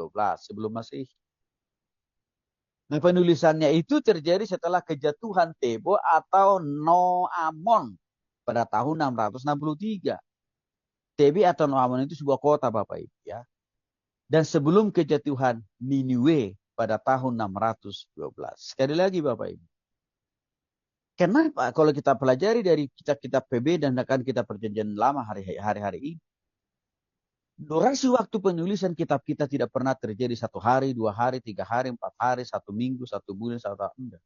12 sebelum Masehi. Nah, penulisannya itu terjadi setelah kejatuhan Tebo atau Noamon pada tahun 663. Tebe atau Noamon itu sebuah kota Bapak Ibu ya. Dan sebelum kejatuhan Niniwe pada tahun 612. Sekali lagi Bapak Ibu. Kenapa kalau kita pelajari dari kitab-kitab PB dan akan kita perjanjian lama hari-hari ini. Durasi waktu penulisan kitab kita tidak pernah terjadi 1 hari, 2 hari, 3 hari, 4 hari, 1 minggu, 1 bulan, 1 tahun. Enggak.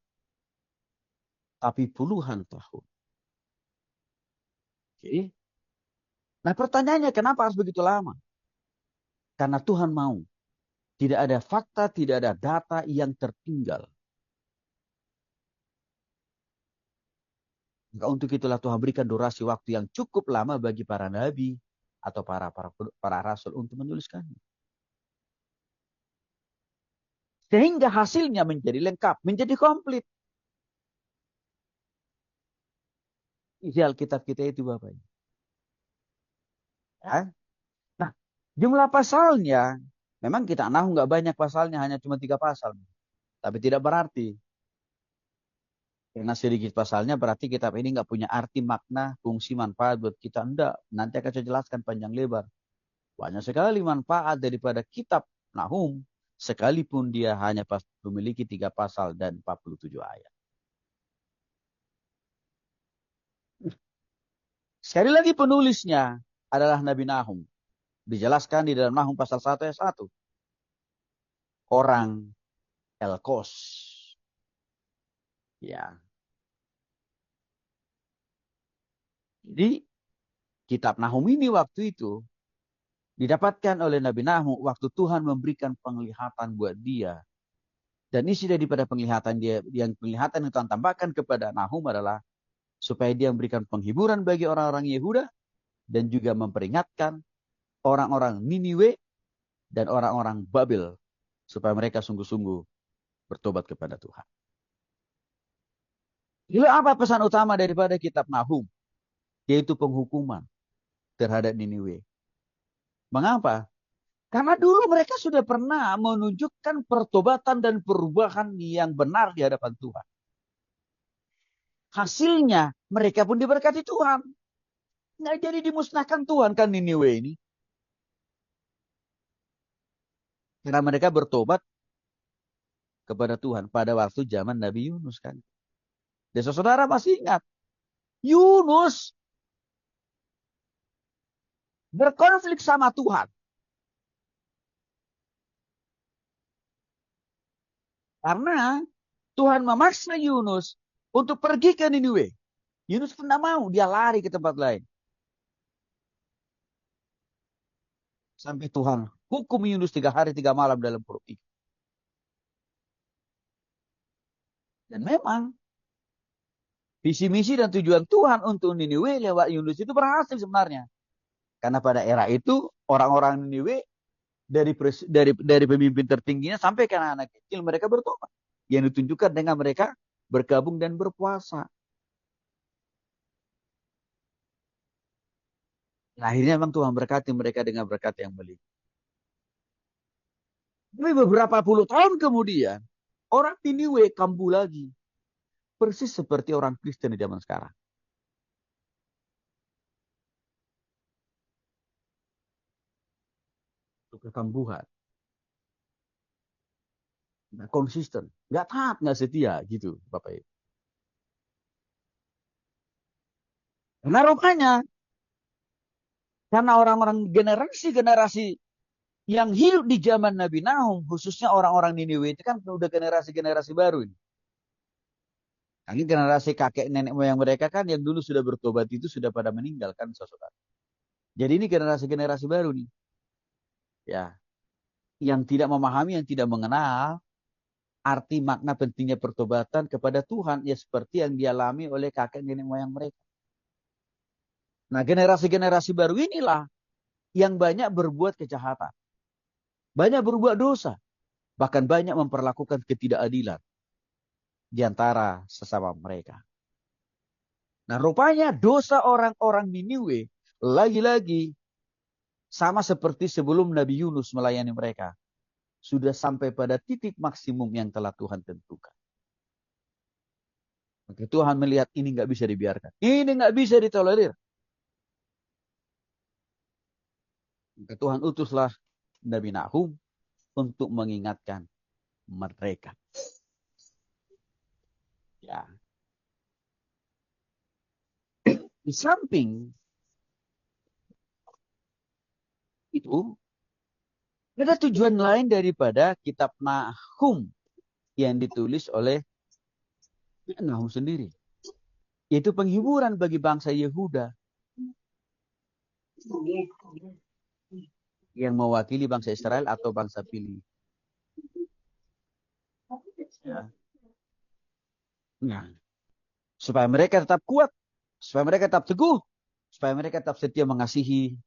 Tapi puluhan tahun. Oke. Nah pertanyaannya kenapa harus begitu lama? Karena Tuhan mau. Tidak ada fakta, tidak ada data yang tertinggal. Maka untuk itulah Tuhan berikan durasi waktu yang cukup lama bagi para nabi atau para rasul untuk menuliskannya. Sehingga hasilnya menjadi lengkap, menjadi komplit. Isi Alkitab kita itu Bapak. Ya? Nah, jumlah pasalnya, memang kita nggak banyak pasalnya, hanya cuma 3 pasal. Tapi tidak berarti. Karena sedikit pasalnya berarti kitab ini nggak punya arti, makna, fungsi, manfaat buat kita. Enggak. Nanti akan saya jelaskan panjang lebar. Banyak sekali manfaat daripada kitab Nahum. Sekalipun dia hanya memiliki 3 pasal dan 47 ayat. Sekali lagi penulisnya adalah Nabi Nahum. Dijelaskan di dalam Nahum pasal 1 ayat 1. Orang Elkos. Ya. Jadi kitab Nahum ini waktu itu didapatkan oleh Nabi Nahum waktu Tuhan memberikan penglihatan buat dia. Dan isi daripada penglihatan dia, yang penglihatan yang Tuhan tambahkan kepada Nahum adalah supaya dia memberikan penghiburan bagi orang-orang Yehuda dan juga memperingatkan orang-orang Niniwe dan orang-orang Babel supaya mereka sungguh-sungguh bertobat kepada Tuhan. Lalu apa pesan utama daripada kitab Nahum? Yaitu penghukuman terhadap Niniwe. Mengapa? Karena dulu mereka sudah pernah menunjukkan pertobatan dan perubahan yang benar di hadapan Tuhan. Hasilnya mereka pun diberkati Tuhan. Nggak jadi dimusnahkan Tuhan kan Niniwe ini. Karena mereka bertobat kepada Tuhan pada waktu zaman Nabi Yunus kan. Dan saudara masih ingat. Yunus berkonflik sama Tuhan. Karena Tuhan memaksa Yunus untuk pergi ke Niniwe. Yunus pun tidak mau, dia lari ke tempat lain. Sampai Tuhan hukum Yunus 3 hari 3 malam dalam perut ikan. Dan memang visi misi dan tujuan Tuhan untuk Niniwe lewat Yunus itu berhasil sebenarnya. Karena pada era itu orang-orang Niniwe dari pemimpin tertingginya sampai ke anak-anak kecil mereka bertobat. Yang ditunjukkan dengan mereka bergabung dan berpuasa. Nah, akhirnya memang Tuhan berkati mereka dengan berkat yang melimpah. Tapi beberapa puluh tahun kemudian orang Niniwe kambuh lagi. Persis seperti orang Kristen di zaman sekarang. Kekambuhan. Nggak konsisten. Nggak taat, nggak setia. Gitu Bapak Ibu. Nah rupanya. Karena orang-orang generasi-generasi yang hidup di zaman Nabi Nahum. Khususnya orang-orang Niniwe itu kan udah generasi-generasi baru ini. Ini generasi kakek nenek moyang mereka kan yang dulu sudah bertobat itu sudah pada meninggal kan saudara. Jadi ini generasi-generasi baru nih. Ya. Yang tidak memahami, yang tidak mengenal arti makna pentingnya pertobatan kepada Tuhan. Ya seperti yang dialami oleh kakek nenek moyang mereka. Nah generasi-generasi baru inilah yang banyak berbuat kejahatan. Banyak berbuat dosa. Bahkan banyak memperlakukan ketidakadilan di antara sesama mereka. Nah rupanya dosa orang-orang Niniwe lagi-lagi sama seperti sebelum Nabi Yunus melayani mereka. sudah sampai pada titik maksimum yang telah Tuhan tentukan. Maka Tuhan melihat ini nggak bisa dibiarkan. Ini nggak bisa ditolerir. Maka Tuhan utuslah Nabi Nahum untuk mengingatkan mereka. Ya. Di samping itu, ada tujuan lain daripada kitab Nahum yang ditulis oleh Nahum sendiri. Yaitu penghiburan bagi bangsa Yehuda yang mewakili bangsa Israel atau bangsa pilih. Ya. Nah, supaya mereka tetap kuat, supaya mereka tetap teguh, supaya mereka tetap setia mengasihi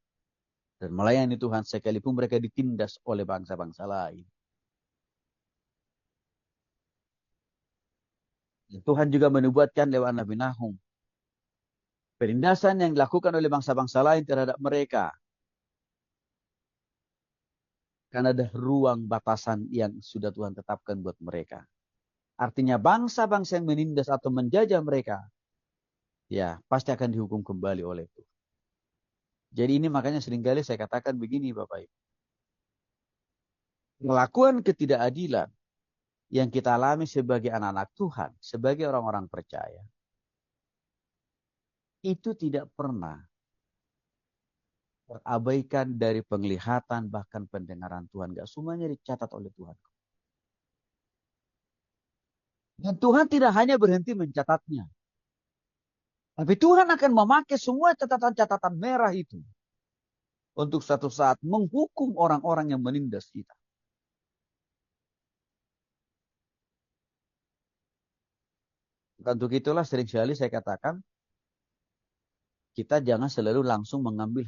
dan melayani Tuhan sekalipun mereka ditindas oleh bangsa-bangsa lain. Dan Tuhan juga menubuatkan lewat Nabi Nahum penindasan yang dilakukan oleh bangsa-bangsa lain terhadap mereka. Karena ada ruang batasan yang sudah Tuhan tetapkan buat mereka. Artinya bangsa-bangsa yang menindas atau menjajah mereka, ya pasti akan dihukum kembali oleh Tuhan. Jadi ini makanya seringkali saya katakan begini Bapak Ibu. Melakukan ketidakadilan yang kita alami sebagai anak-anak Tuhan, sebagai orang-orang percaya, itu tidak pernah terabaikan dari penglihatan bahkan pendengaran Tuhan. Gak semuanya dicatat oleh Tuhan. Dan Tuhan tidak hanya berhenti mencatatnya. Tapi Tuhan akan memakai semua catatan-catatan merah itu untuk suatu saat menghukum orang-orang yang menindas kita. Untuk itulah seringkali saya katakan, kita jangan selalu langsung mengambil